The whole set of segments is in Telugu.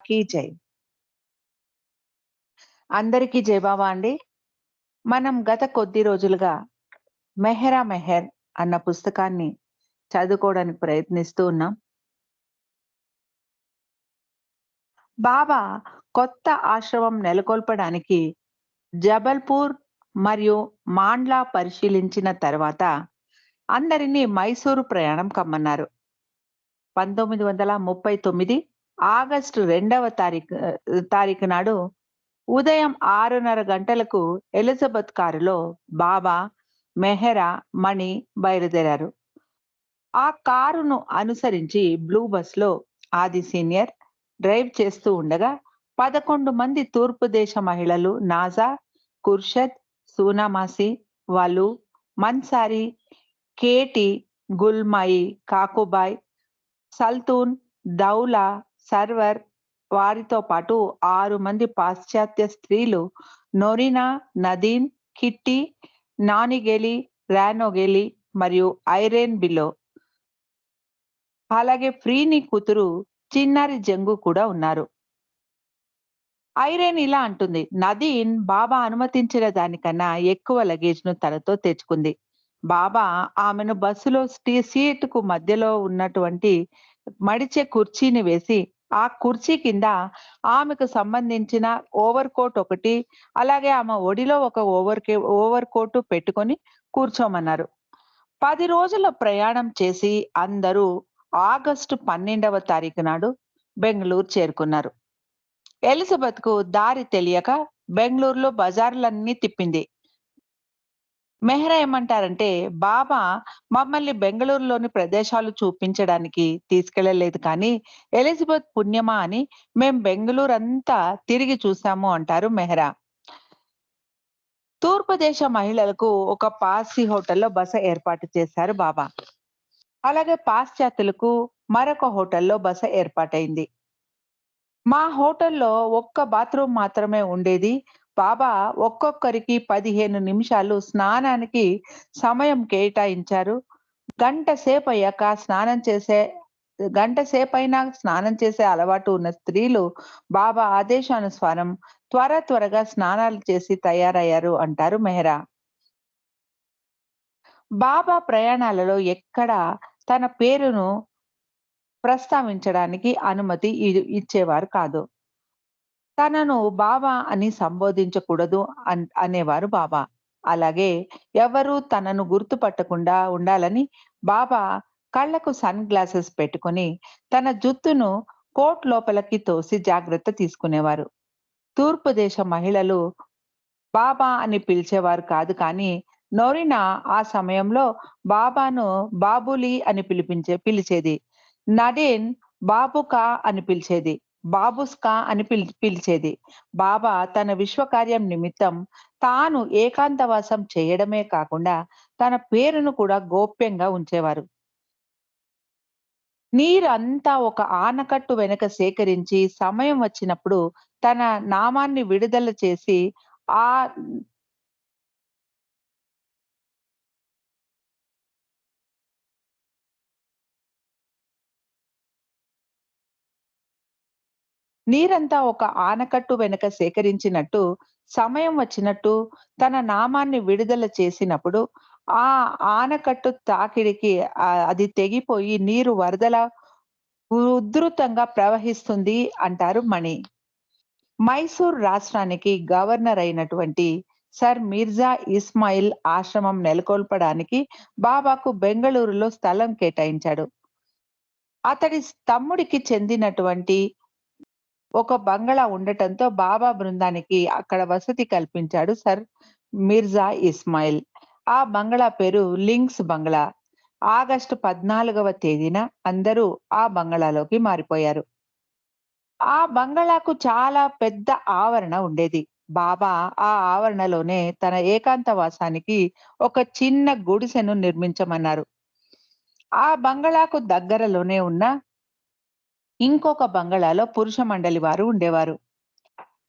కీ జై. అందరికీ జై బాబా అండి. మనం గత కొద్ది రోజులుగా 'మెహరా మెహర్' అన్న పుస్తకాన్ని చదువుకోవడానికి ప్రయత్నిస్తూ ఉన్నాం. బాబా కొత్త ఆశ్రమం నెలకొల్పడానికి జబల్పూర్ మరియు మాండ్లా పరిశీలించిన తర్వాత అందరినీ మైసూరు ప్రయాణం కమ్మన్నారు. 1939 ఆగస్టు 2వ తారీఖు నాడు ఉదయం 6:30 గంటలకు ఎలిజబెత్ కారులో బాబా, మెహరా, మణి బయలుదేరారు. ఆ కారును అనుసరించి బ్లూ బస్‌లో ఆది సీనియర్ డ్రైవ్ చేస్తూ ఉండగా 11 మంది తూర్పు దేశ మహిళలు నాజా, ఖుర్షద్, సూనామాసి, వలు, మన్సారి, కేటి, గుల్మాయి, కాకుబాయ్, సల్తూన్, దౌలా, సర్వర్ వారితో పాటు 6 మంది పాశ్చాత్య స్త్రీలు నొరినా, నదీన్, కిట్టి, నానిగెలి, రానోగెలి మరియు ఐరేన్ బిలో, అలాగే ఫ్రీని కూతురు చిన్నారి జంగు కూడా ఉన్నారు. ఐరేన్ ఇలా అంటుంది, నదీన్ బాబా అనుమతించిన దానికన్నా ఎక్కువ లగేజ్‌ను తనతో తెచ్చుకుంది. బాబా ఆమెను బస్సులో సీటుకు మధ్యలో ఉన్నటువంటి మడిచే కుర్చీని వేసి, ఆ కుర్చీ కింద ఆమెకు సంబంధించిన ఓవర్ కోట్ ఒకటి, అలాగే ఆమె ఒడిలో ఒక ఓవర్ కోటు పెట్టుకొని కూర్చోమన్నారు. 10 రోజుల ప్రయాణం చేసి అందరూ ఆగస్టు 12వ తారీఖు నాడు బెంగుళూరు చేరుకున్నారు. ఎలిజబెత్‌కు దారి తెలియక బెంగుళూరులో బజార్‌లన్నీ తిప్పింది. మెహ్రా ఏమంటారంటే, బాబా మమ్మల్ని బెంగుళూరులోని ప్రదేశాలు చూపించడానికి తీసుకెళ్లలేదు కానీ, ఎలిజబెత్ పుణ్యమా అని మేం బెంగుళూరంతా తిరిగి చూసాము అంటారు మెహ్రా. తూర్పు దేశ మహిళలకు ఒక పార్సీ హోటల్లో బస ఏర్పాటు చేశారు బాబా. అలాగే పాశ్చాత్యులకు మరొక హోటల్లో బస ఏర్పాటైంది. మా హోటల్లో ఒక్క బాత్రూమ్ మాత్రమే ఉండేది. బాబా ఒక్కొక్కరికి 15 నిమిషాలు స్నానానికి సమయం కేటాయించారు. గంట సేపైనా స్నానం చేసే అలవాటు ఉన్న స్త్రీలు బాబా ఆదేశానుసారం త్వరగా స్నానాలు చేసి తయారయ్యారు అంటారు మెహ్రా. బాబా ప్రయాణాలలో ఎక్కడా తన పేరును ప్రస్తావించడానికి అనుమతి ఇచ్చేవారు కాదు. తనను బాబా అని సంబోధించకూడదు అనేవారు బాబా. అలాగే ఎవరు తనను గుర్తుపట్టకుండా ఉండాలని బాబా కళ్ళకు సన్ గ్లాసెస్ పెట్టుకొని తన జుత్తును కోట్ లోపలికి తోసి జాగ్రత్త తీసుకునేవారు. తూర్పు దేశ మహిళలు బాబా అని పిలిచేవారు కాదు కానీ నోరినా ఆ సమయంలో బాబాను బాబులి అని పిలిచేది. నడీన్ బాబుకా అని పిలిచేది. బాబుస్కా అని పిలిచేది. బాబా తన విశ్వకార్యం నిమిత్తం తాను ఏకాంతవాసం చేయడమే కాకుండా తన పేరును కూడా గోప్యంగా ఉంచేవారు. నీరంతా ఒక ఆనకట్టు వెనక సేకరించి సమయం వచ్చినప్పుడు తన నామాన్ని విడుదల చేసి ఆ నీరంతా ఒక ఆనకట్టు వెనక సేకరించినట్టు సమయం వచ్చినట్టు తన నామాన్ని విడుదల చేసినప్పుడు ఆ ఆనకట్టు తాకిడికి అది తెగిపోయి నీరు వరదల ఉధృతంగా ప్రవహిస్తుంది అంటారు మణి. మైసూర్ రాష్ట్రానికి గవర్నర్ అయినటువంటి సర్ మిర్జా ఇస్మాయిల్ ఆశ్రమం నెలకొల్పడానికి బాబాకు బెంగళూరులో స్థలం కేటాయించాడు. అతడి తమ్ముడికి చెందినటువంటి ఒక బంగళా ఉండటంతో బాబా బృందానికి అక్కడ వసతి కల్పించాడు సర్ మిర్జా ఇస్మాయిల్. ఆ బంగళా పేరు లింక్స్ బంగళా. ఆగస్టు 14వ తేదీన అందరూ ఆ బంగళాలోకి మారిపోయారు. ఆ బంగళాకు చాలా పెద్ద ఆవరణ ఉండేది. బాబా ఆ ఆవరణలోనే తన ఏకాంతవాసానికి ఒక చిన్న గుడిసెను నిర్మించమన్నారు. ఆ బంగళాకు దగ్గరలోనే ఉన్న ఇంకొక బంగళాలో పురుష మండలి వారు ఉండేవారు.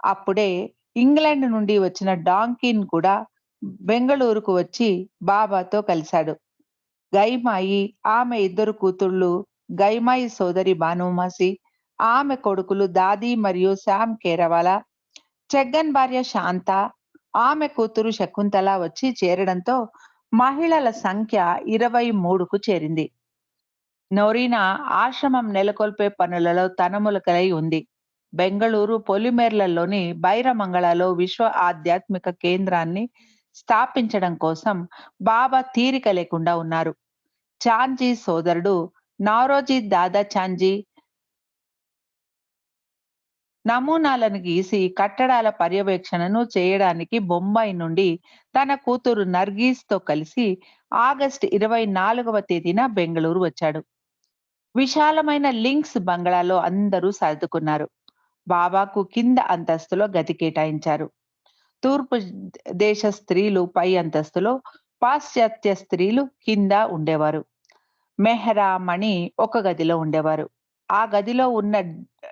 అప్పుడే ఇంగ్లాండ్ నుండి వచ్చిన డాంకిన్ కూడా బెంగళూరుకు వచ్చి బాబాతో కలిశాడు. గైమాయి, ఆమె 2 కూతుళ్ళు, గైమాయి సోదరి భానుమాసి, ఆమె కొడుకులు దాది మరియు శామ్ కేరవాలా, జగ్గన్ భార్య శాంత, ఆమె కూతురు శకుంతల వచ్చి చేరడంతో మహిళల సంఖ్య 23కు చేరింది. నొరీనా ఆశ్రమం నెలకొల్పే పనులలో తనములకై ఉంది. బెంగళూరు పొలిమేర్లలోని బైరమంగళలో విశ్వ ఆధ్యాత్మిక కేంద్రాన్ని స్థాపించడం కోసం బాబా తీరిక లేకుండా ఉన్నారు. చాంజీ సోదరుడు నారోజీ దాదా చాంజీ నమూనాలను గీసి కట్టడాల పర్యవేక్షణను చేయడానికి బొంబాయి నుండి తన కూతురు నర్గీస్‌తో కలిసి ఆగస్టు 24వ తేదీన బెంగళూరు వచ్చాడు. విశాలమైన లింక్స్ బంగళాలో అందరూ సర్దుకున్నారు. బాబాకు కింద అంతస్తులో గది కేటాయించారు. తూర్పు దేశ స్త్రీలు పై అంతస్తులో, పాశ్చాత్య స్త్రీలు కింద ఉండేవారు. మెహ్రా, మణి ఒక గదిలో ఉండేవారు. ఆ గదిలో ఉన్న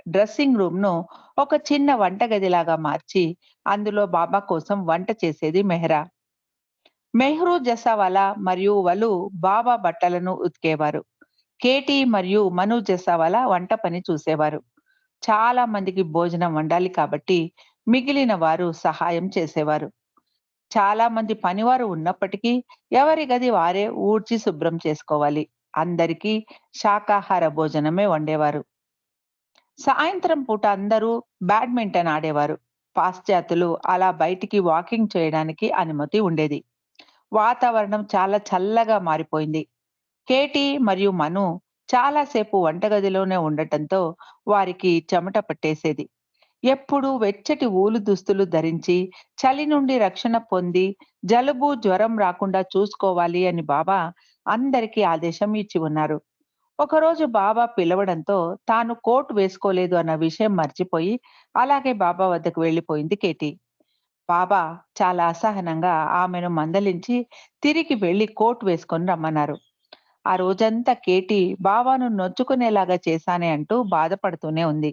డ్రెస్సింగ్ రూమ్‌ను ఒక చిన్న వంటగదిలాగా మార్చి, అందులో బాబా కోసం వంట చేసేది మెహ్రా. మెహ్రూ జసావాలా మరియు వలు బాబా బట్టలను ఉతికేవారు. కేటీ మరియు మను జసావాలా వంట పని చూసేవారు. చాలా మందికి భోజనం వండాలి కాబట్టి మిగిలిన వారు సహాయం చేసేవారు. చాలా మంది పనివారు ఉన్నప్పటికీ ఎవరి గది వారే ఊడ్చి శుభ్రం చేసుకోవాలి. అందరికీ శాకాహార భోజనమే వండేవారు. సాయంత్రం పూట అందరూ బ్యాడ్మింటన్ ఆడేవారు. పాశ్చాత్యులు అలా బయటికి వాకింగ్ చేయడానికి అనుమతి ఉండేది. వాతావరణం చాలా చల్లగా మారిపోయింది. కేటీ మరియు మను చాలాసేపు వంటగదిలోనే ఉండటంతో వారికి చెమట పట్టేసేది. ఎప్పుడూ వెచ్చటి ఊలు దుస్తులు ధరించి, చలి నుండి రక్షణ పొంది, జలుబు, జ్వరం రాకుండా చూసుకోవాలి అని బాబా అందరికీ ఆదేశం ఇచ్చి ఉన్నారు. ఒకరోజు బాబా పిలవడంతో తాను కోట్ వేసుకోలేదు అన్న విషయం మర్చిపోయి, అలాగే బాబా వద్దకు వెళ్ళిపోయింది కేటీ. బాబా చాలా అసహనంగా ఆమెను మందలించి తిరిగి వెళ్లి కోట్ వేసుకొని రమ్మన్నారు. ఆ రోజంతా కేటీ బాబాను నొచ్చుకునేలాగా చేశానే అంటూ బాధపడుతూనే ఉంది.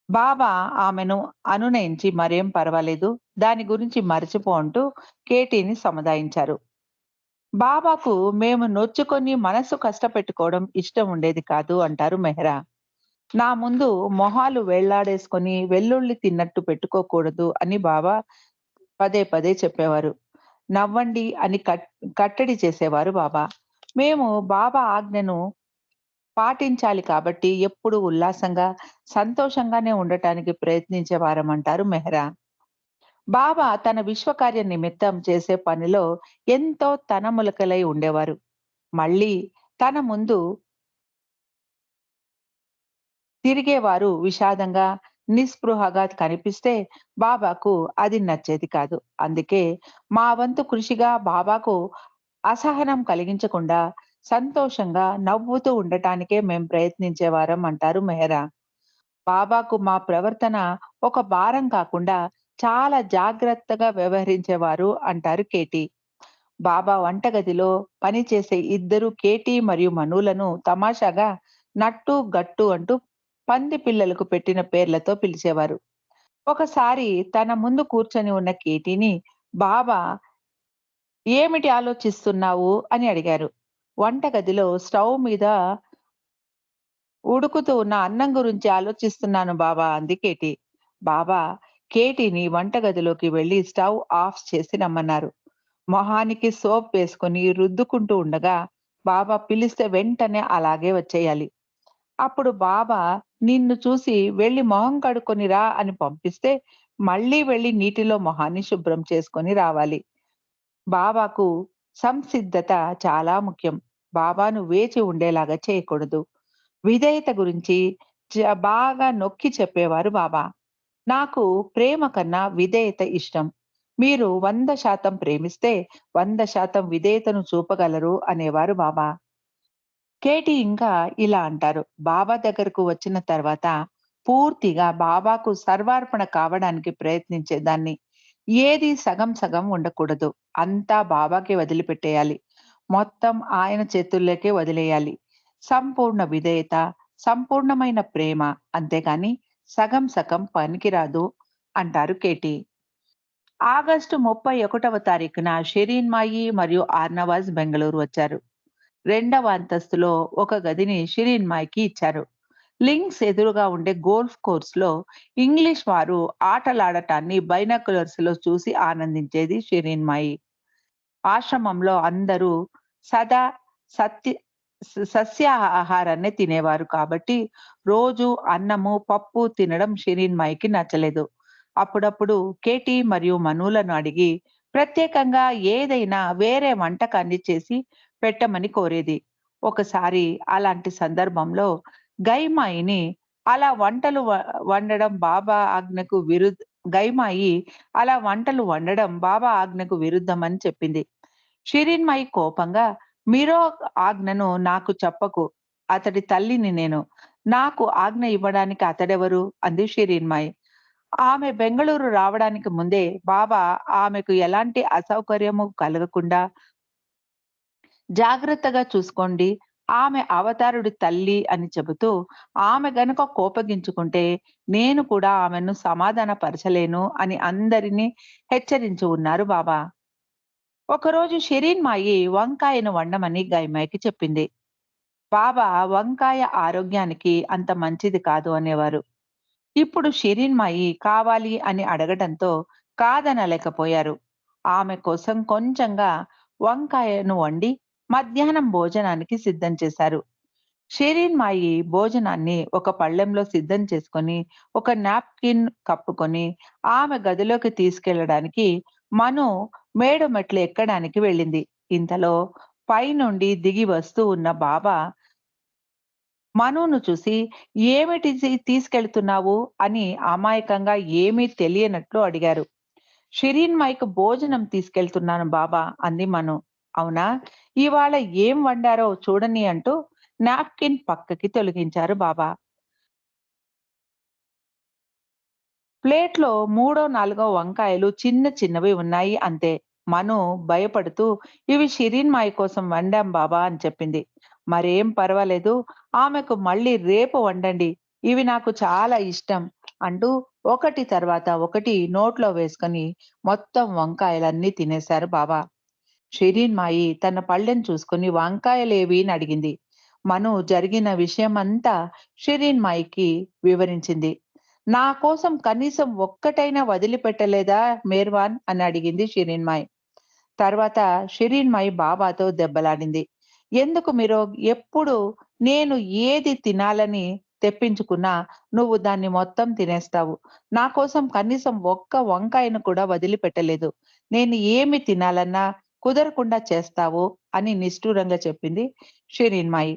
బాబా ఆమెను అనునయించి మరేం పర్వాలేదు, దాని గురించి మర్చిపో అంటూ కేటీని సముదాయించారు. బాబాకు మేము నొచ్చుకొని మనసు కష్టపెట్టుకోవడం ఇష్టం ఉండేది కాదు అంటారు మెహ్రా. నా ముందు మొహాలు వేళ్లాడేసుకొని వెల్లుల్లి తిన్నట్టు పెట్టుకోకూడదు అని బాబా పదే పదే చెప్పేవారు. నవ్వండి అని కట్టడి చేసేవారు బాబా. మేము బాబా ఆజ్ఞను పాటించాలి కాబట్టి ఎప్పుడూ ఉల్లాసంగా, సంతోషంగానే ఉండటానికి ప్రయత్నించేవారమంటారు మెహ్రా. బాబా తన విశ్వకార్య నిమిత్తం చేసే పనిలో ఎంతో తనములకలై ఉండేవారు. మళ్ళీ తన ముందు తిరిగేవారు విషాదంగా, నిస్పృహగా కనిపిస్తే బాబాకు అది నచ్చేది కాదు. అందుకే మా వంతు కృషిగా బాబాకు అసహనం కలిగించకుండా సంతోషంగా నవ్వుతూ ఉండటానికే మేం ప్రయత్నించేవారం అంటారు మెహ్రా. బాబాకు మా ప్రవర్తన ఒక భారం కాకుండా చాలా జాగ్రత్తగా వ్యవహరించేవారు అంటారు కేటీ. బాబా వంటగదిలో పనిచేసే ఇద్దరు కేటీ మరియు మనులను తమాషాగా నట్టు, గట్టు అంటూ పంది పిల్లలకు పెట్టిన పేర్లతో పిలిచేవారు. ఒకసారి తన ముందు కూర్చొని ఉన్న కేటీని బాబా ఏమిటి ఆలోచిస్తున్నావు అని అడిగారు. వంటగదిలో స్టవ్ మీద ఉడుకుతూ ఉన్న అన్నం గురించి ఆలోచిస్తున్నాను బాబా అంది కేటీ. బాబా కేటీని వంటగదిలోకి వెళ్లి స్టవ్ ఆఫ్ చేసి రమ్మన్నారు. మొహానికి సోప్ వేసుకొని రుద్దుకుంటూ ఉండగా బాబా పిలిస్తే వెంటనే అలాగే వచ్చేయాలి. అప్పుడు బాబా నిన్ను చూసి వెళ్లి మొహం కడుక్కొని రా అని పంపిస్తే మళ్ళీ వెళ్లి నీటిలో మొహాన్ని శుభ్రం చేసుకొని రావాలి. బాబాకు సంసిద్ధత చాలా ముఖ్యం. బాబాను వేచి ఉండేలాగా చేయకూడదు. విధేయత గురించి బాగా నొక్కి చెప్పేవారు బాబా. నాకు ప్రేమ కన్నా విధేయత ఇష్టం. మీరు 100% ప్రేమిస్తే 100% విధేయతను చూపగలరు అనేవారు బాబా. కేటీ ఇంకా ఇలా అంటారు. బాబా దగ్గరకు వచ్చిన తర్వాత పూర్తిగా బాబాకు సర్వార్పణ కావడానికి ప్రయత్నించేదాన్ని. ఏది సగం సగం ఉండకూడదు. అంతా బాబాకే వదిలిపెట్టేయాలి. మొత్తం ఆయన చేతుల్లోకే వదిలేయాలి. సంపూర్ణ విధేయత, సంపూర్ణమైన ప్రేమ, అంతేగాని సగం సగం పనికిరాదు అంటారు కేటీ. ఆగస్టు 31వ తారీఖున షిరీన్ మాయి మరియు ఆర్నవాజ్ బెంగళూరు వచ్చారు. రెండవ అంతస్తులో ఒక గదిని షిరీన్ మాయికి ఇచ్చారు. లింక్స్ ఎదురుగా ఉండే గోల్ఫ్ కోర్స్‌లో ఇంగ్లీష్ వారు ఆటలాడటాన్ని బైనాక్యులర్స్‌లో చూసి ఆనందించేది షిరీన్‌మాయి. ఆశ్రమంలో అందరూ సదా సత్య సస్యాహారాన్నే తినేవారు కాబట్టి రోజు అన్నము, పప్పు తినడం షిరీన్‌మాయికి నచ్చలేదు. అప్పుడప్పుడు కేటీ మరియు మనులను అడిగి ప్రత్యేకంగా ఏదైనా వేరే వంటకాన్ని చేసి పెట్టమని కోరేది. ఒకసారి అలాంటి సందర్భంలో గైమాయిని అలా వంటలు వండడం బాబా ఆజ్ఞకు విరుద్ గైమాయి అలా వంటలు వండడం బాబా ఆజ్ఞకు విరుద్ధమని చెప్పింది. షిరీన్‌మయి కోపంగా, "మీరో ఆజ్ఞను నాకు చెప్పకు. అతడి తల్లిని నేను. నాకు ఆజ్ఞ ఇవ్వడానికి అతడెవరు?" అంది షిరీన్‌మయి. ఆమె బెంగుళూరు రావడానికి ముందే బాబా ఆమెకు ఎలాంటి అసౌకర్యము కలగకుండా జాగ్రత్తగా చూసుకోండి. ఆమె అవతారుడి తల్లి అని చెబుతూ, ఆమె గనుక కోపగించుకుంటే నేను కూడా ఆమెను సమాధాన పరచలేను అని అందరినీ హెచ్చరించి ఉన్నారు బాబా. ఒకరోజు షిరీన్ మాయి వంకాయను వండమని గైమాయికి చెప్పింది. బాబా వంకాయ ఆరోగ్యానికి అంత మంచిది కాదు అనేవారు. ఇప్పుడు షిరీన్ మాయి కావాలి అని అడగటంతో కాదనలేకపోయారు. ఆమె కోసం కొంచెంగా వంకాయను వండి మధ్యాహ్నం భోజనానికి సిద్ధం చేశారు. షిరీన్ మాయి భోజనాన్ని ఒక పళ్ళెంలో సిద్ధం చేసుకొని, ఒక నాప్కిన్ కప్పుకొని ఆమె గదిలోకి తీసుకెళ్లడానికి మను మేడ మెట్లు ఎక్కడానికి వెళ్ళింది. ఇంతలో పైనుండి దిగి వస్తూ ఉన్న బాబా మనును చూసి, "ఏమిటిది తీసుకెళ్తున్నావు?" అని అమాయకంగా ఏమీ తెలియనట్లు అడిగారు. "షిరీన్ మైక్ భోజనం తీసుకెళ్తున్నాను బాబా" అంది మను. "అవునా? ఇవాళ ఏం వండారో చూడని" అంటూ నాప్కిన్ పక్కకి తొలగించారు బాబా. ప్లేట్‌లో మూడో, నాలుగో వంకాయలు చిన్న చిన్నవి ఉన్నాయి అంతే. మను భయపడుతూ, "ఇవి షిరీన్ మాయి కోసం వండాం బాబా" అని చెప్పింది. "మరేం పర్వాలేదు. ఆమెకు మళ్ళీ రేపు వండండి. ఇవి నాకు చాలా ఇష్టం" అంటూ ఒకటి తర్వాత ఒకటి నోట్లో వేసుకొని మొత్తం వంకాయలన్నీ తినేశారు బాబా. షిరీన్ మాయి తన పళ్ళెం చూసుకొని వంకాయలేవి అని అడిగింది. మను జరిగిన విషయమంతా షిరీన్ మాయికి వివరించింది. "నా కోసం కనీసం ఒక్కటైనా వదిలిపెట్టలేదా మేర్వాన్" అని అడిగింది షిరీన్ మాయి. తర్వాత షిరీన్ మాయి బాబాతో దెబ్బలాడింది. "ఎందుకు మీరు ఎప్పుడు నేను ఏది తినాలని తెప్పించుకున్నా నువ్వు దాన్ని మొత్తం తినేస్తావు. నా కోసం కనీసం ఒక్క వంకాయను కూడా వదిలిపెట్టలేదు. నేను ఏమి తినాలన్నా కుదరకుండా చేస్తావు" అని నిష్ఠూరంగా చెప్పింది షిరీన్ మాయి.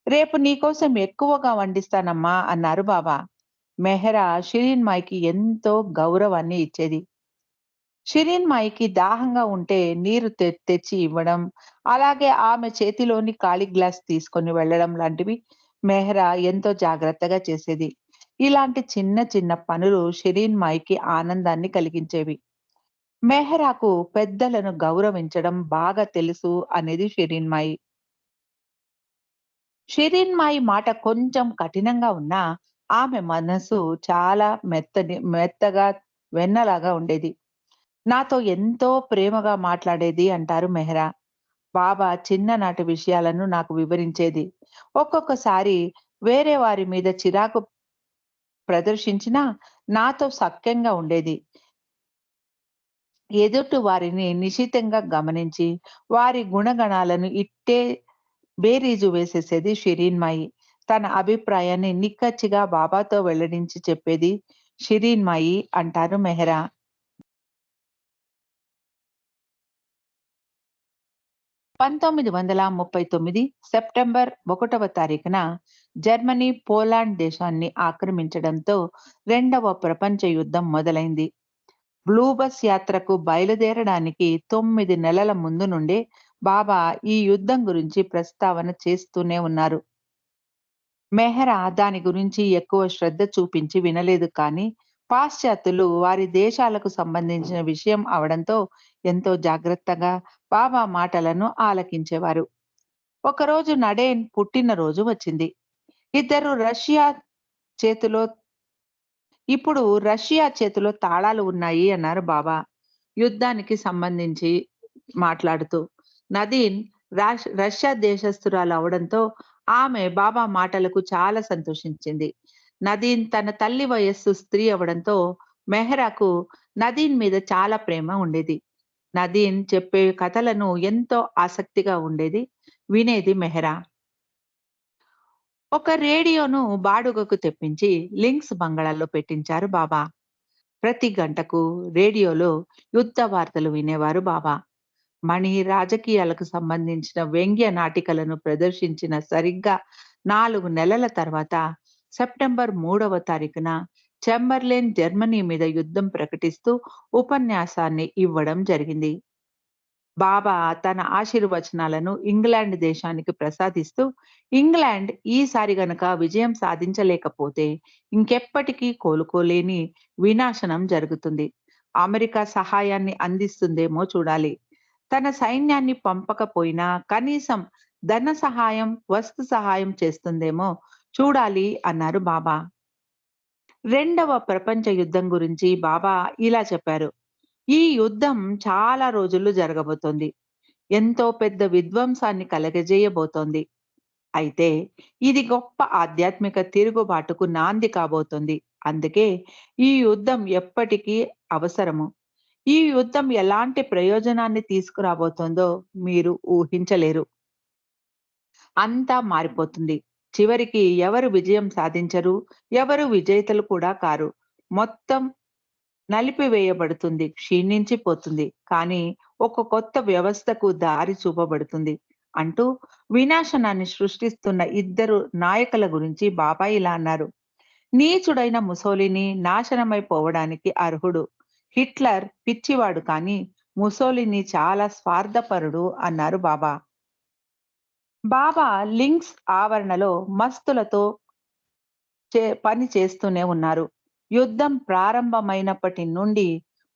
"రేపు నీకోసం ఎక్కువగా వండిస్తానమ్మా" అన్నారు బాబా. మెహరా షిరీన్ మాయికి ఎంతో గౌరవాన్ని ఇచ్చేది. షిరీన్ మాయికి దాహంగా ఉంటే నీరు తెచ్చి ఇవ్వడం, అలాగే ఆమె చేతిలోని ఖాళీ గ్లాస్ తీసుకొని వెళ్ళడం లాంటివి మెహ్రా ఎంతో జాగ్రత్తగా చేసేది. ఇలాంటి చిన్న చిన్న పనులు షిరీన్ మాయికి ఆనందాన్ని కలిగించేవి. మెహ్రాకు పెద్దలను గౌరవించడం బాగా తెలుసు అనేది షిరీన్ మాయి. షిరీన్ మాయి మాట కొంచెం కఠినంగా ఉన్నా ఆమె మనసు చాలా మెత్తగా వెన్నలాగా ఉండేది. నాతో ఎంతో ప్రేమగా మాట్లాడేది అంటారు మెహ్రా. బాబా చిన్ననాటి విషయాలను నాకు వివరించేది. ఒక్కొక్కసారి వేరే వారి మీద చిరాకు ప్రదర్శించినా నాతో సఖ్యంగా ఉండేది. ఎదుటి వారిని నిశితంగా గమనించి వారి గుణగణాలను ఇట్టే బేరీజు వేసేసేది షిరీన్ మాయి. తన అభిప్రాయాన్ని నిక్కచ్చిగా బాబాతో వెల్లడించి చెప్పేది షిరీన్ మాయి అంటారు మెహ్రా. 1939 సెప్టెంబర్ 1వ తారీఖున జర్మనీ పోలాండ్ దేశాన్ని ఆక్రమించడంతో రెండవ ప్రపంచ యుద్ధం మొదలైంది. బ్లూ బస్ యాత్రకు బయలుదేరడానికి 9 నెలల ముందు నుండే బాబా ఈ యుద్ధం గురించి ప్రస్తావన చేస్తూనే ఉన్నారు. మెహ్రా దాని గురించి ఎక్కువ శ్రద్ధ చూపించి వినలేదు కానీ, పాశ్చాత్యులు వారి దేశాలకు సంబంధించిన విషయం అవడంతో ఎంతో జాగ్రత్తగా బాబా మాటలను ఆలకించేవారు. ఒకరోజు నడేన్ పుట్టినరోజు వచ్చింది. ఇద్దరు రష్యా చేతిలో ఇప్పుడు రష్యా చేతిలో తాళాలు ఉన్నాయి అన్నారు బాబా. యుద్ధానికి సంబంధించి మాట్లాడుతూ. నదీన్ రష్యా దేశస్థురాలు అవడంతో ఆమె బాబా మాటలకు చాలా సంతోషించింది. నదీన్ తన తల్లి వయస్సు స్త్రీ అవ్వడంతో మెహ్రాకు నదీన్ మీద చాలా ప్రేమ ఉండేది. నదీన్ చెప్పే కథలను ఎంతో ఆసక్తిగా ఉండేది. వినేది మెహ్రా. ఒక రేడియోను బాడుగకు తెప్పించి లింక్స్ బంగాళాల్లో పెట్టించారు బాబా. ప్రతి గంటకు రేడియోలో యుద్ధ వార్తలు వినేవారు బాబా. మణి రాజకీయాలకు సంబంధించిన వ్యంగ్య నాటికలను ప్రదర్శించిన సరిగ్గా 4 నెలల తర్వాత సెప్టెంబర్ 3వ తారీఖున చెంబర్లెన్ జర్మనీ మీద యుద్ధం ప్రకటిస్తూ ఉపన్యాసాన్ని ఇవ్వడం జరిగింది. బాబా తన ఆశీర్వచనాలను ఇంగ్లాండ్ దేశానికి ప్రసాదిస్తూ, ఇంగ్లాండ్ ఈసారి గనక విజయం సాధించలేకపోతే ఇంకెప్పటికీ కోలుకోలేని వినాశనం జరుగుతుంది. అమెరికా సహాయాన్ని అందిస్తుందేమో చూడాలి. తన సైన్యాన్ని పంపకపోయినా కనీసం ధన సహాయం, వస్తు సహాయం చేస్తుందేమో చూడాలి అన్నారు బాబా. రెండవ ప్రపంచ యుద్ధం గురించి బాబా ఇలా చెప్పారు. ఈ యుద్ధం చాలా రోజులు జరగబోతోంది. ఎంతో పెద్ద విధ్వంసాన్ని కలగజేయబోతోంది. అయితే ఇది గొప్ప ఆధ్యాత్మిక తిరుగుబాటుకు నాంది కాబోతోంది. అందుకే ఈ యుద్ధం ఎప్పటికీ అవసరము. ఈ యుద్ధం ఎలాంటి ప్రయోజనాన్ని తీసుకురాబోతోందో మీరు ఊహించలేరు. అంతా మారిపోతుంది. చివరికి ఎవరు విజయం సాధించరు, ఎవరు విజేతలు కూడా కారు. మొత్తం నలిపివేయబడుతుంది, క్షీణించిపోతుంది. కానీ ఒక కొత్త వ్యవస్థకు దారి చూపబడుతుంది అంటూ వినాశనాన్ని సృష్టిస్తున్న ఇద్దరు నాయకుల గురించి బాబా ఇలా అన్నారు. నీచుడైన ముసోలిని నాశనమైపోవడానికి అర్హుడు. హిట్లర్ పిచ్చివాడు కానీ ముసోలిని చాలా స్వార్థపరుడు అన్నారు బాబా. బాబా లింక్స్ ఆవరణలో మస్తులతో పని చేస్తూనే ఉన్నారు. యుద్ధం ప్రారంభమైనప్పటి నుండి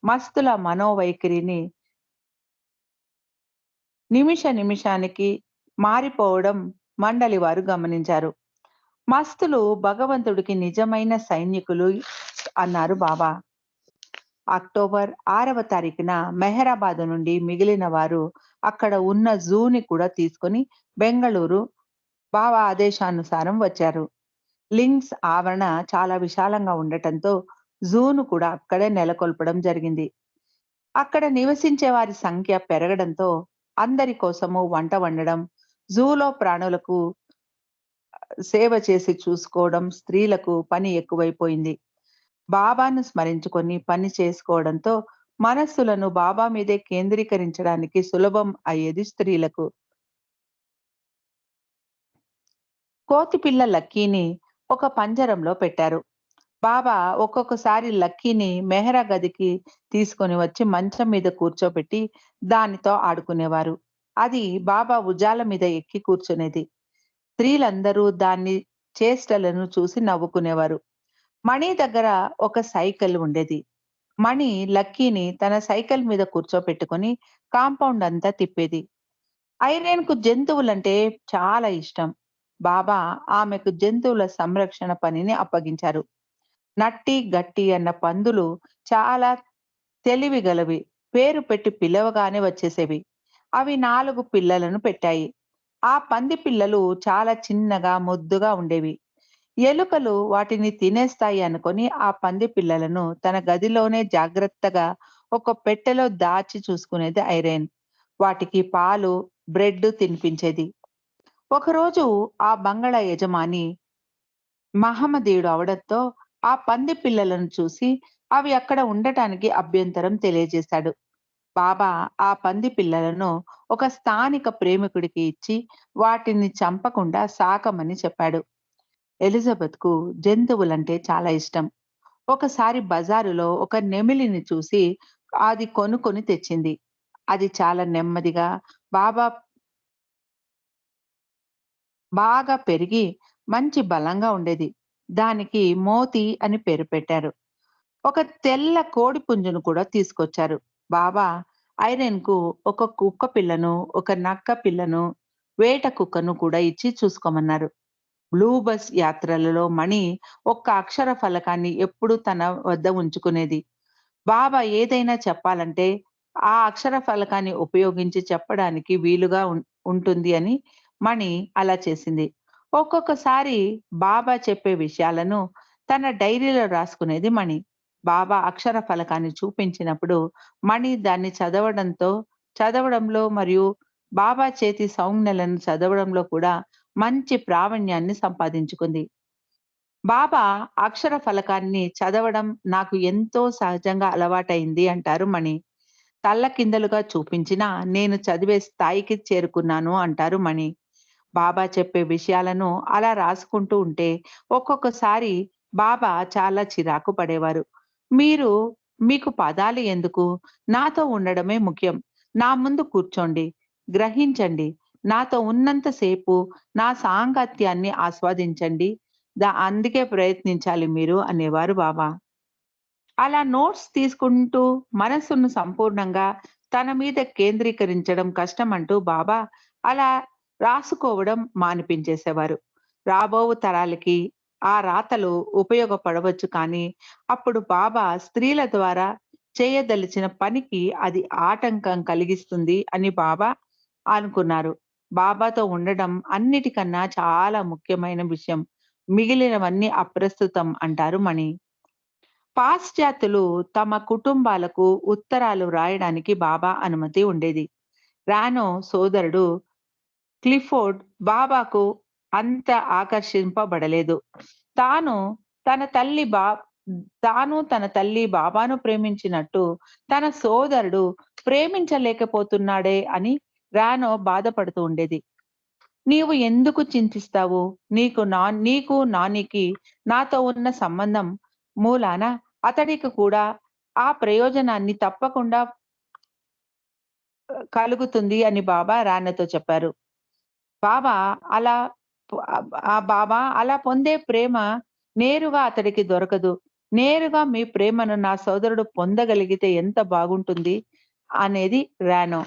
మస్తుల మనోవైఖరిని నిమిషానికి మారిపోవడం మండలి వారు గమనించారు. మస్తులు భగవంతుడికి నిజమైన సైనికులు అన్నారు బాబా. అక్టోబర్ 6వ తారీఖున మెహరాబాద్ నుండి మిగిలిన వారు అక్కడ ఉన్న జూని కూడా తీసుకొని బెంగళూరు బాబా ఆదేశానుసారం వచ్చారు. లింక్స్ ఆవరణ చాలా విశాలంగా ఉండటంతో జూను కూడా అక్కడే నెలకొల్పడం జరిగింది. అక్కడ నివసించే వారి సంఖ్య పెరగడంతో అందరి కోసము వంట వండడం, జూలో ప్రాణులకు సేవ చేసి చూసుకోవడం, స్త్రీలకు పని ఎక్కువైపోయింది. బాబాను స్మరించుకొని పని చేసుకోవడంతో మనస్సులను బాబా మీదే కేంద్రీకరించడానికి సులభం అయ్యేది స్త్రీలకు. కోతిపిల్ల లక్కీని ఒక పంజరంలో పెట్టారు. బాబా ఒక్కొక్కసారి లక్కీని మెహ్రా గదికి తీసుకొని వచ్చి మంచం మీద కూర్చోబెట్టి దానితో ఆడుకునేవారు. అది బాబా భుజాల మీద ఎక్కి కూర్చునేది. స్త్రీలందరూ దాన్ని చేష్టలను చూసి నవ్వుకునేవారు. మణి దగ్గర ఒక సైకిల్ ఉండేది. మణి లక్కీని తన సైకిల్ మీద కూర్చోపెట్టుకొని కాంపౌండ్ అంతా తిప్పేది. ఐరేన్‌కు జంతువులంటే చాలా ఇష్టం. బాబా ఆమెకు జంతువుల సంరక్షణ పనిని అప్పగించారు. నట్టి, గట్టి అన్న పందులు చాలా తెలివిగలవి. పేరు పెట్టి పిలవగానే వచ్చేసేవి. అవి 4 పిల్లలను పెట్టాయి. ఆ పంది పిల్లలు చాలా చిన్నగా, ముద్దుగా ఉండేవి. ఎలుకలు వాటిని తినేస్తాయి అనుకొని ఆ పంది పిల్లలను తన గదిలోనే జాగ్రత్తగా ఒక పెట్టెలో దాచి చూసుకునేది ఐరేన్. వాటికి పాలు, బ్రెడ్ తినిపించేది. ఒకరోజు ఆ బంగళా యజమాని మహమ్మదీయుడు అవడంతో ఆ పంది పిల్లలను చూసి అవి అక్కడ ఉండటానికి అభ్యంతరం తెలియజేశాడు. బాబా ఆ పంది పిల్లలను ఒక స్థానిక ప్రేమికుడికి ఇచ్చి వాటిని చంపకుండా సాకమని చెప్పాడు. ఎలిజబెత్‌కు జంతువులంటే చాలా ఇష్టం. ఒకసారి బజారులో ఒక నెమిలిని చూసి అది కొనుక్కొని తెచ్చింది. అది చాలా నెమ్మదిగా బాబా బాగా పెరిగి మంచి బలంగా ఉండేది. దానికి మోతి అని పేరు పెట్టారు. ఒక తెల్ల కోడి పుంజును కూడా తీసుకొచ్చారు. బాబా ఐరెన్‌కు ఒక కుక్క పిల్లను, ఒక నక్క పిల్లను, వేట కుక్కను కూడా ఇచ్చి చూసుకోమన్నారు. బ్లూ బస్ యాత్రలలో మణి ఒక్క అక్షర ఫలకాన్ని ఎప్పుడూ తన వద్ద ఉంచుకునేది. బాబా ఏదైనా చెప్పాలంటే ఆ అక్షర ఫలకాన్ని ఉపయోగించి చెప్పడానికి వీలుగా ఉంటుంది అని మణి అలా చేసింది. ఒక్కొక్కసారి బాబా చెప్పే విషయాలను తన డైరీలో రాసుకునేది మణి. బాబా అక్షర ఫలకాన్ని చూపించినప్పుడు మణి దాన్ని చదవడంలో మరియు బాబా చేతి సంజ్ఞలను చదవడంలో కూడా మంచి ప్రావీణ్యాన్ని సంపాదించుకుంది. బాబా అక్షర ఫలకాన్ని చదవడం నాకు ఎంతో సహజంగా అలవాటైంది అంటారు మణి. తల్లకిందలుగా చూపించినా నేను చదివే స్థాయికి చేరుకున్నాను అంటారు మణి. బాబా చెప్పే విషయాలను అలా రాసుకుంటూ ఉంటే ఒక్కొక్కసారి బాబా చాలా చిరాకు పడేవారు. మీరు మీకు పదాలు ఎందుకు? నాతో ఉండడమే ముఖ్యం. నా ముందు కూర్చోండి. గ్రహించండి. నాతో ఉన్నంత సేపు నా సాంగత్యాన్ని ఆస్వాదించండి. అందుకే ప్రయత్నించాలి మీరు అనేవారు బాబా. అలా నోట్స్ తీసుకుంటూ మనస్సును సంపూర్ణంగా తన మీద కేంద్రీకరించడం కష్టమంటూ బాబా అలా రాసుకోవడం మానిపించేసేవారు. రాబోవు తరాలకి ఆ రాతలు ఉపయోగపడవచ్చు కానీ అప్పుడు బాబా స్త్రీల ద్వారా చేయదలిచిన పనికి అది ఆటంకం కలిగిస్తుంది అని బాబా అనుకున్నారు. బాబాతో ఉండడం అన్నిటికన్నా చాలా ముఖ్యమైన విషయం. మిగిలినవన్నీ అప్రస్తుతం అంటారు మణి. పాశ్చాత్యులు తమ కుటుంబాలకు ఉత్తరాలు రాయడానికి బాబా అనుమతి ఉండేది. రానో సోదరుడు క్లిఫోర్డ్ బాబాకు అంత ఆకర్షింపబడలేదు. తాను తన తల్లి బా తన తల్లి బాబాను ప్రేమించినట్టు తన సోదరుడు ప్రేమించలేకపోతున్నాడే అని రానో బాధపడుతూ ఉండేది. నీవు ఎందుకు చింతిస్తావు? నీకు నానికి నాతో ఉన్న సంబంధం మూలాన అతడికి కూడా ఆ ప్రయోజనాన్ని తప్పకుండా కలుగుతుంది అని బాబా రానతో చెప్పారు. బాబా అలా బాబా అలా పొందే ప్రేమ నేరుగా అతడికి దొరకదు. నేరుగా మీ ప్రేమను నా సోదరుడు పొందగలిగితే ఎంత బాగుంటుంది అనేది రానో.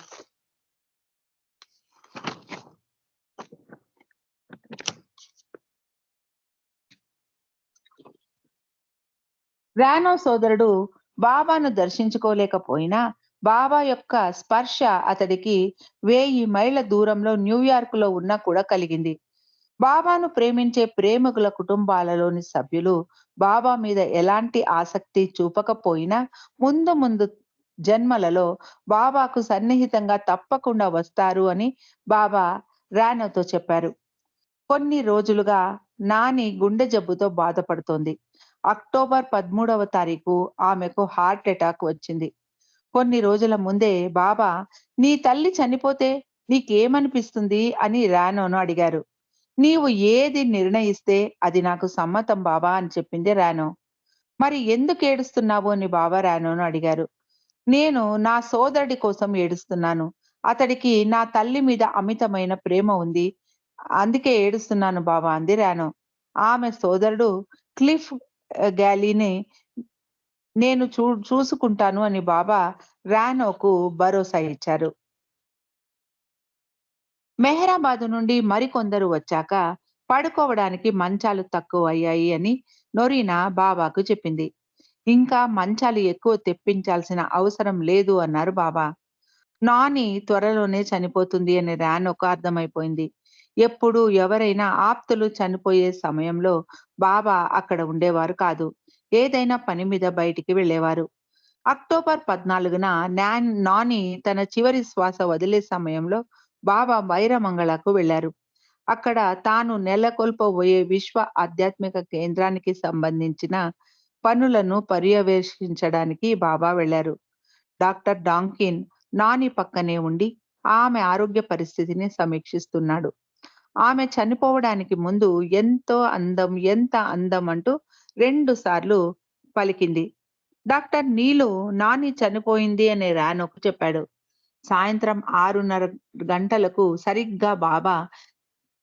రానో సోదరుడు బాబాను దర్శించుకోలేకపోయినా బాబా యొక్క స్పర్శ అతడికి 1000 మైళ్ళ దూరంలో న్యూయార్క్ లో ఉన్నా కూడా కలిగింది. బాబాను ప్రేమించే ప్రేమికుల కుటుంబాలలోని సభ్యులు బాబా మీద ఎలాంటి ఆసక్తి చూపకపోయినా ముందు ముందు జన్మలలో బాబాకు సన్నిహితంగా తప్పకుండా వస్తారు అని బాబా రానోతో చెప్పారు. కొన్ని రోజులుగా నాని గుండె జబ్బుతో బాధపడుతోంది. అక్టోబర్ 13వ తారీఖు ఆమెకు హార్ట్ అటాక్ వచ్చింది. కొన్ని రోజుల ముందే బాబా నీ తల్లి చనిపోతే నీకేమనిపిస్తుంది అని రానోను అడిగారు. నీవు ఏది నిర్ణయిస్తే అది నాకు సమ్మతం బాబా అని చెప్పింది రానో. మరి ఎందుకు ఏడుస్తున్నావు అని బాబా రానోను అడిగారు. నేను నా సోదరుడి కోసం ఏడుస్తున్నాను. అతడికి నా తల్లి మీద అమితమైన ప్రేమ ఉంది. అందుకే ఏడుస్తున్నాను బాబా అంది రానో. ఆమె సోదరుడు క్లిఫ్ గ్యాలీని నేను చూసుకుంటాను అని బాబా రానోకు భరోసా ఇచ్చారు. మెహరాబాదు నుండి మరికొందరు వచ్చాక పడుకోవడానికి మంచాలు తక్కువయ్యాయి అని నొరీనా బాబాకు చెప్పింది. ఇంకా మంచాలు ఎక్కువ తెప్పించాల్సిన అవసరం లేదు అన్నారు బాబా. నాని త్వరలోనే చనిపోతుంది అని రానోకు అర్థమైపోయింది. ఎప్పుడు ఎవరైనా ఆప్తులు చనిపోయే సమయంలో బాబా అక్కడ ఉండేవారు కాదు. ఏదైనా పని మీద బయటికి వెళ్ళేవారు. అక్టోబర్ 14న నాని తన చివరి శ్వాస వదిలే సమయంలో బాబా బైరమంగళకు వెళ్లారు. అక్కడ తాను నెలకొల్పబోయే విశ్వ ఆధ్యాత్మిక కేంద్రానికి సంబంధించిన పనులను పర్యవేక్షించడానికి బాబా వెళ్లారు. డాక్టర్ డాంకిన్ నాని పక్కనే ఉండి ఆమె ఆరోగ్య పరిస్థితిని సమీక్షిస్తున్నాడు. ఆమె చనిపోవడానికి ముందు ఎంత అందం అంటూ 2 సార్లు పలికింది. డాక్టర్ నీలు నాని చనిపోయింది అని రానోకు చెప్పాడు. సాయంత్రం 6:30 గంటలకు సరిగ్గా బాబా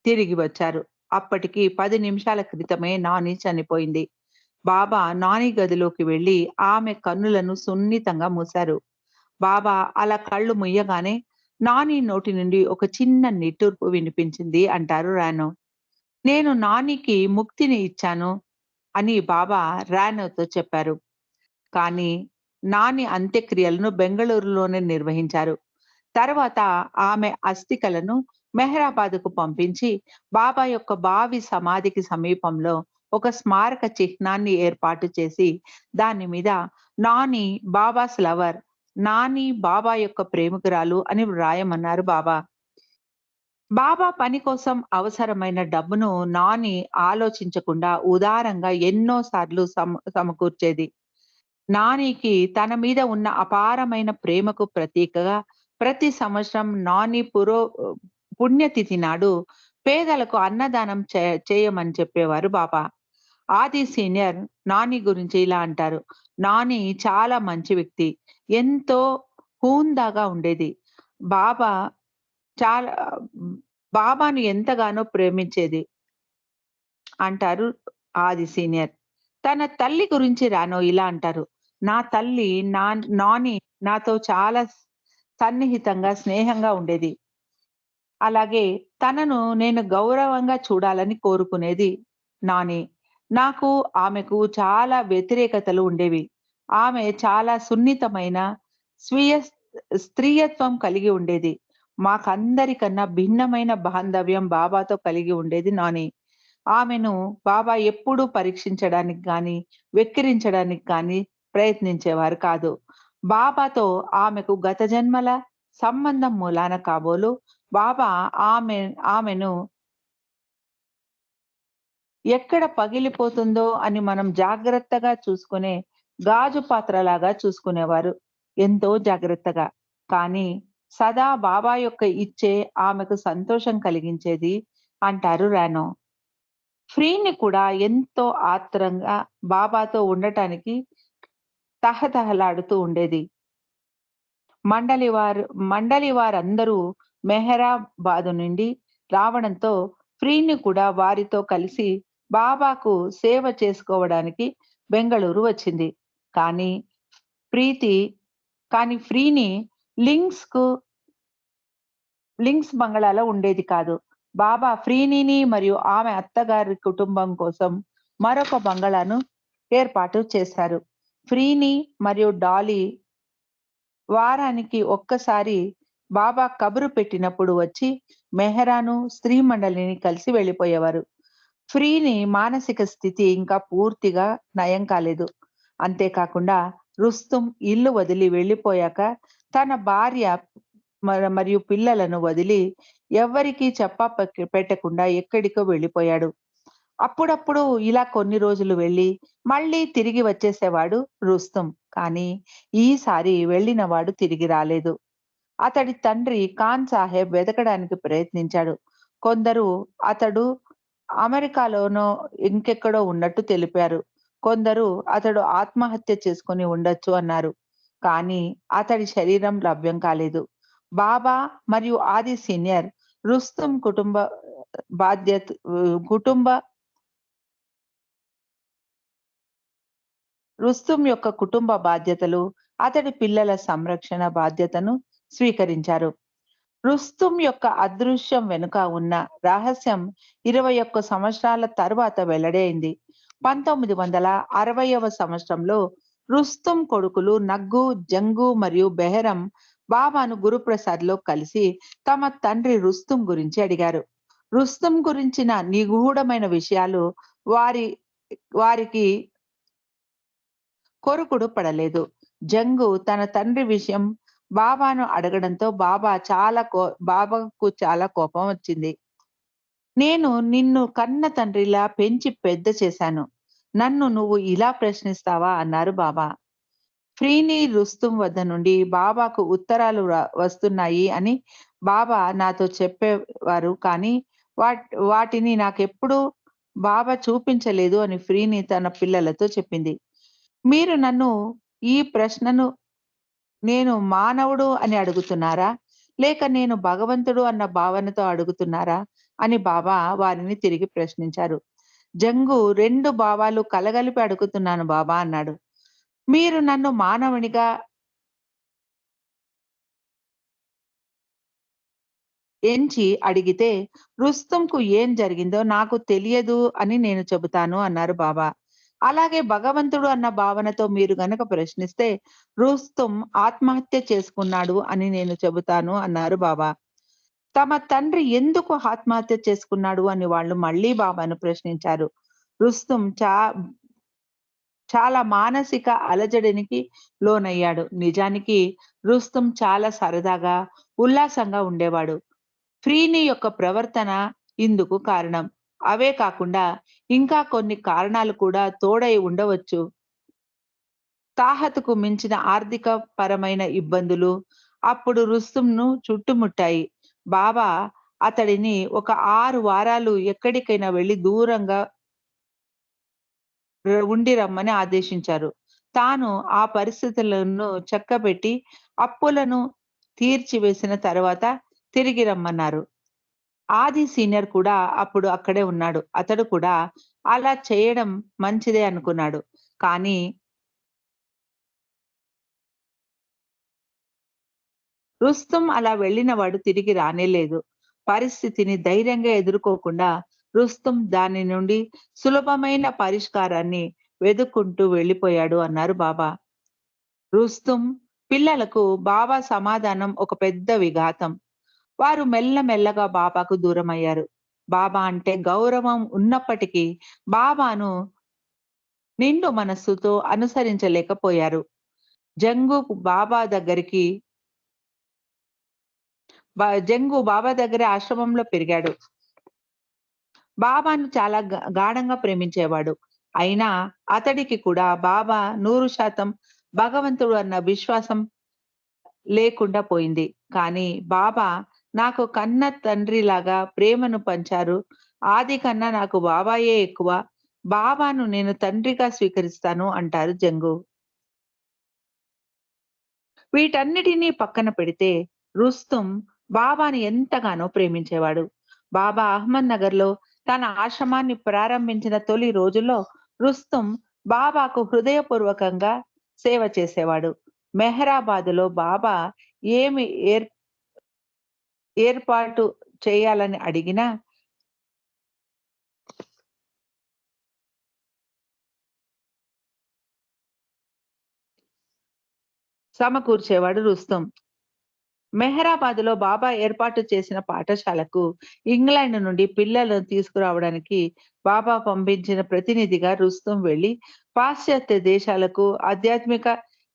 తిరిగి వచ్చారు. అప్పటికి 10 నిమిషాల క్రితమే నాని చనిపోయింది. బాబా నాని గదిలోకి వెళ్లి ఆమె కన్నులను సున్నితంగా మూశారు. బాబా అలా కళ్ళు ముయ్యగానే నాని నోటి నుండి ఒక చిన్న నిట్టూర్పు వినిపించింది అంటారు రానో. నేను నానికి ముక్తిని ఇచ్చాను అని బాబా రానోతో చెప్పారు. కానీ నాని అంత్యక్రియలను బెంగళూరులోనే నిర్వహించారు. తర్వాత ఆమె అస్థికలను మెహరాబాద్‌కు పంపించి బాబా యొక్క భావి సమాధికి సమీపంలో ఒక స్మారక చిహ్నాన్ని ఏర్పాటు చేసి దాని మీద నాని బాబాస్ లవర్, నాని బాబా యొక్క ప్రేమికురాలు అని వ్రాయమన్నారు బాబా. బాబా పని కోసం అవసరమైన డబ్బును నాని ఆలోచించకుండా ఉదారంగా ఎన్నో సార్లు సమకూర్చేది. నానికి తన మీద ఉన్న అపారమైన ప్రేమకు ప్రతీకగా ప్రతి సంవత్సరం నాని పుణ్యతిథి నాడు పేదలకు అన్నదానం చేయమని చెప్పేవారు బాబా. ఆది సీనియర్ నాని గురించి ఇలా అంటారు. నాని చాలా మంచి వ్యక్తి. ఎంతో హుందాగా ఉండేది. బాబా చాలా బాబాను ఎంతగానో ప్రేమించేది అంటారు ఆది సీనియర్. తన తల్లి గురించి రానో ఇలా అంటారు. నా తల్లి నాని నాతో చాలా సన్నిహితంగా, స్నేహంగా ఉండేది. అలాగే తనను నేను గౌరవంగా చూడాలని కోరుకునేది నాని. నాకు ఆమెకు చాలా వ్యతిరేకతలు ఉండేవి. ఆమె చాలా సున్నితమైన స్వీయ స్త్రీయత్వం కలిగి ఉండేది. మాకందరికన్నా భిన్నమైన బాంధవ్యం బాబాతో కలిగి ఉండేది నాని. ఆమెను బాబా ఎప్పుడూ పరీక్షించడానికి గాని, వెక్కిరించడానికి గాని ప్రయత్నించేవారు కాదు. బాబాతో ఆమెకు గత జన్మల సంబంధం మూలాన కాబోలు బాబా ఆమెను ఎక్కడ పగిలిపోతుందో అని మనం జాగ్రత్తగా చూసుకునే గాజు పాత్రలాగా చూసుకునేవారు. ఎంతో జాగ్రత్తగా. కానీ సదా బాబా యొక్క ఇచ్చే ఆమెకు సంతోషం కలిగించేది అంటారు రానో. ఫ్రీని కూడా ఎంతో ఆత్రంగా బాబాతో ఉండటానికి తహతహలాడుతూ ఉండేది. మండలి వారందరూ మెహరాబాదు నుండి రావడంతో ఫ్రీని కూడా వారితో కలిసి బాబాకు సేవ చేసుకోవడానికి బెంగళూరు వచ్చింది. కానీ ప్రీతి ఫ్రీని లింక్స్‌కు లింక్స్ బంగళాలో ఉండేది కాదు. బాబా ఫ్రీనిని మరియు ఆమె అత్తగారి కుటుంబం కోసం మరొక బంగళాను ఏర్పాటు చేశారు. ఫ్రీని మరియు డాలీ వారానికి ఒక్కసారి బాబా కబురు పెట్టినప్పుడు వచ్చి మెహరాను, స్త్రీ మండలిని కలిసి వెళ్ళిపోయేవారు. ఫ్రీని మానసిక స్థితి ఇంకా పూర్తిగా నయం కాలేదు. అంతేకాకుండా రుస్తుం ఇల్లు వదిలి వెళ్ళిపోయాక తన భార్య మరియు పిల్లలను వదిలి ఎవ్వరికీ పెట్టకుండా ఎక్కడికో వెళ్ళిపోయాడు. అప్పుడప్పుడు ఇలా కొన్ని రోజులు వెళ్ళి మళ్ళీ తిరిగి వచ్చేసేవాడు రుస్తుం. కానీ ఈసారి వెళ్ళినవాడు తిరిగి రాలేదు. అతడి తండ్రి ఖాన్ సాహెబ్ వెతకడానికి ప్రయత్నించాడు. కొందరు అతడు అమెరికాలోనో ఇంకెక్కడో ఉన్నట్టు తెలిపారు. కొందరు అతడు ఆత్మహత్య చేసుకొని ఉండొచ్చు అన్నారు. కానీ అతడి శరీరం లభ్యం కాలేదు. బాబా మరియు ఆది సీనియర్ రుస్తుం బాధ్యత కుటుంబ రుస్తుం యొక్క కుటుంబ బాధ్యతలు, అతడి పిల్లల సంరక్షణ బాధ్యతను స్వీకరించారు. రుస్తుం యొక్క అదృశ్యం వెనుక ఉన్న రహస్యం 21 సంవత్సరాల తరువాత వెల్లడైంది. 1960వ సంవత్సరంలో రుస్తుం కొడుకులు నగ్గు, జంగు మరియు బెహరం బాబాను గురుప్రసాద్‌లో కలిసి తమ తండ్రి రుస్తుం గురించి అడిగారు. రుస్తుం గురించిన నిగూఢమైన విషయాలు వారికి కొరుకుడు పడలేదు. జంగు తన తండ్రి విషయం బాబాను అడగడంతో బాబాకు చాలా కోపం వచ్చింది. నేను నిన్ను కన్న తండ్రిలా పెంచి పెద్ద చేశాను. నన్ను నువ్వు ఇలా ప్రశ్నిస్తావా అన్నారు బాబా. ఫ్రీని రుస్తుం వద్ద నుండి బాబాకు ఉత్తరాలు వస్తున్నాయి అని బాబా నాతో చెప్పేవారు. కానీ వాటిని నాకెప్పుడూ బాబా చూపించలేదు అని ఫ్రీని తన పిల్లలతో చెప్పింది. మీరు నన్ను ఈ ప్రశ్నను నేను మానవుడు అని అడుగుతున్నారా? లేక నేను భగవంతుడు అన్న భావనతో అడుగుతున్నారా? అని బాబా వారిని తిరిగి ప్రశ్నించారు. జంగు 2 భావాలు కలగలిపి అడుగుతున్నాను బాబా అన్నాడు. మీరు నన్ను మానవునిగా ఎంచి అడిగితే రుస్తుంకు ఏం జరిగిందో నాకు తెలియదు అని నేను చెబుతాను అన్నారు బాబా. అలాగే భగవంతుడు అన్న భావనతో మీరు గనక ప్రశ్నిస్తే రుస్తుం ఆత్మహత్య చేసుకున్నాడు అని నేను చెబుతాను అన్నారు బాబా. తమ తండ్రి ఎందుకు ఆత్మహత్య చేసుకున్నాడు అని వాళ్ళు మళ్ళీ బాబాను ప్రశ్నించారు. రుస్తుం చాలా మానసిక అలజడినికి లోనయ్యాడు. నిజానికి రుస్తుం చాలా సరదాగా, ఉల్లాసంగా ఉండేవాడు. ఫ్రీని యొక్క ప్రవర్తన ఇందుకు కారణం. అవే కాకుండా ఇంకా కొన్ని కారణాలు కూడా తోడై ఉండవచ్చు. తాహతుకు మించిన ఆర్థిక పరమైన ఇబ్బందులు అప్పుడు రుస్తుంను చుట్టుముట్టాయి. బాబా అతడిని ఒక 6 వారాలు ఎక్కడికైనా వెళ్లి దూరంగా ఉండి రమ్మని ఆదేశించారు. తాను ఆ పరిస్థితులను చక్కబెట్టి అప్పులను తీర్చివేసిన తర్వాత తిరిగి రమ్మన్నారు. ఆది సీనియర్ కూడా అప్పుడు అక్కడే ఉన్నాడు. అతడు కూడా అలా చేయడం మంచిదే అనుకున్నాడు. కానీ రుస్తుం అలా వెళ్ళినవాడు తిరిగి రానేలేదు. పరిస్థితిని ధైర్యంగా ఎదుర్కోకుండా రుస్తుం దాని నుండి సులభమైన పరిష్కారాన్ని వెదుక్కుంటూ వెళ్ళిపోయాడు అన్నారు బాబా. రుస్తుం పిల్లలకు బాబా సమాధానం ఒక పెద్ద విఘాతం. వారు మెల్లమెల్లగా బాబాకు దూరమయ్యారు. బాబా అంటే గౌరవం ఉన్నప్పటికీ బాబాను నిండు మనస్సుతో అనుసరించలేకపోయారు. జంగు బాబా దగ్గరికి జంగు బాబా దగ్గర ఆశ్రమంలో పెరిగాడు. బాబాను చాలా గాఢంగా ప్రేమించేవాడు. అయినా అతడికి కూడా బాబా 100% భగవంతుడు అన్న విశ్వాసం లేకుండా పోయింది. కానీ బాబా నాకు కన్న తండ్రిలాగా ప్రేమను పంచారు. ఆది కన్నా నాకు బాబాయే ఎక్కువ. బాబాను నేను తండ్రిగా స్వీకరిస్తాను అంటారు జంగు. వీటన్నిటిని పక్కన పెడితే రుస్తుం బాబాని ఎంతగానో ప్రేమించేవాడు. బాబా అహ్మద్‌నగర్‌లో తన ఆశ్రమాన్ని ప్రారంభించిన తొలి రోజుల్లో రుస్తుం బాబాకు హృదయపూర్వకంగా సేవ చేసేవాడు. మెహరాబాద్‌లో బాబా ఏమి ఏర్పాటు చేయాలని అడిగినా సమకూర్చేవాడు రుస్తుం. మెహరాబాద్‌లో బాబా ఏర్పాటు చేసిన పాఠశాలకు ఇంగ్లాండ్ నుండి పిల్లలను తీసుకురావడానికి బాబా పంపించిన ప్రతినిధిగా రుస్తుం వెళ్లి పాశ్చాత్య దేశాలకు ఆధ్యాత్మిక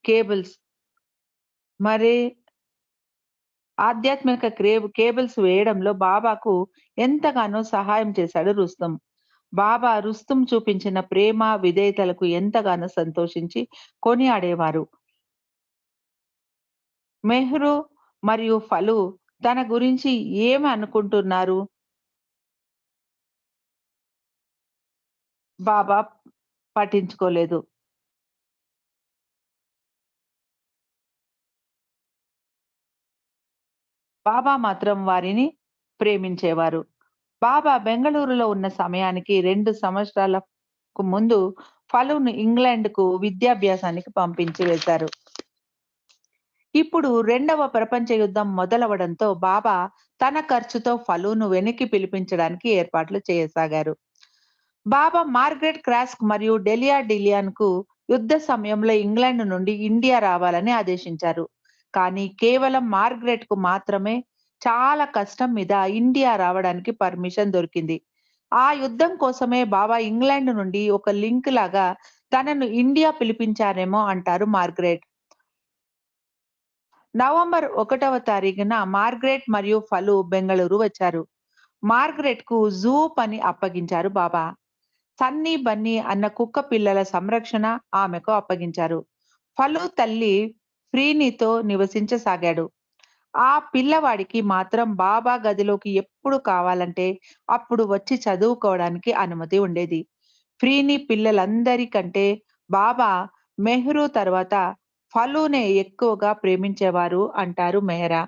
కేబుల్స్ మరి కేబుల్స్ వేయడంలో బాబాకు ఎంతగానో సహాయం చేశాడు రుస్తుం. బాబా రుస్తుం చూపించిన ప్రేమ, విధేయతలకు ఎంతగానో సంతోషించి కొనియాడేవారు. మెహ్రూ మరియు ఫలు తన గురించి ఏమి అనుకుంటున్నారు? బాబా పట్టించుకోలేదు. బాబా మాత్రం వారిని ప్రేమించేవారు. బాబా బెంగళూరులో ఉన్న సమయానికి 2 సంవత్సరాలకు ముందు ఫలును ఇంగ్లాండ్‌కు విద్యాభ్యాసానికి పంపించి వేశారు. ఇప్పుడు రెండవ ప్రపంచ యుద్ధం మొదలవడంతో బాబా తన ఖర్చుతో ఫలూను వెనక్కి పిలిపించడానికి ఏర్పాట్లు చేయసాగారు. బాబా మార్గరెట్ క్రాస్క్ మరియు డెలియా డిలియాన్‌కు యుద్ధ సమయంలో ఇంగ్లాండ్ నుండి ఇండియా రావాలని ఆదేశించారు. కానీ కేవలం మార్గరెట్‌కు మాత్రమే చాలా కష్టం మీద ఇండియా రావడానికి పర్మిషన్ దొరికింది. ఆ యుద్ధం కోసమే బాబా ఇంగ్లాండ్ నుండి ఒక లింక్ లాగా తనను ఇండియా పిలిపించారేమో అంటారు మార్గరెట్. నవంబర్ 1వ తారీఖున మార్గరెట్ మరియు ఫలు బెంగళూరు వచ్చారు. మార్గరెట్‌కు జూ పని అప్పగించారు బాబా. సన్నీ, బన్నీ అన్న కుక్క పిల్లల సంరక్షణ ఆమెకు అప్పగించారు. ఫలు తల్లి ఫ్రీనీతో నివసించసాగాడు. ఆ పిల్లవాడికి మాత్రం బాబా గదిలోకి ఎప్పుడు కావాలంటే అప్పుడు వచ్చి చదువుకోవడానికి అనుమతి ఉండేది. ఫ్రీని పిల్లలందరికంటే బాబా మెహ్రూ తర్వాత ఫలూనే ఎక్కువగా ప్రేమించేవారు అంటారు మెహ్రా.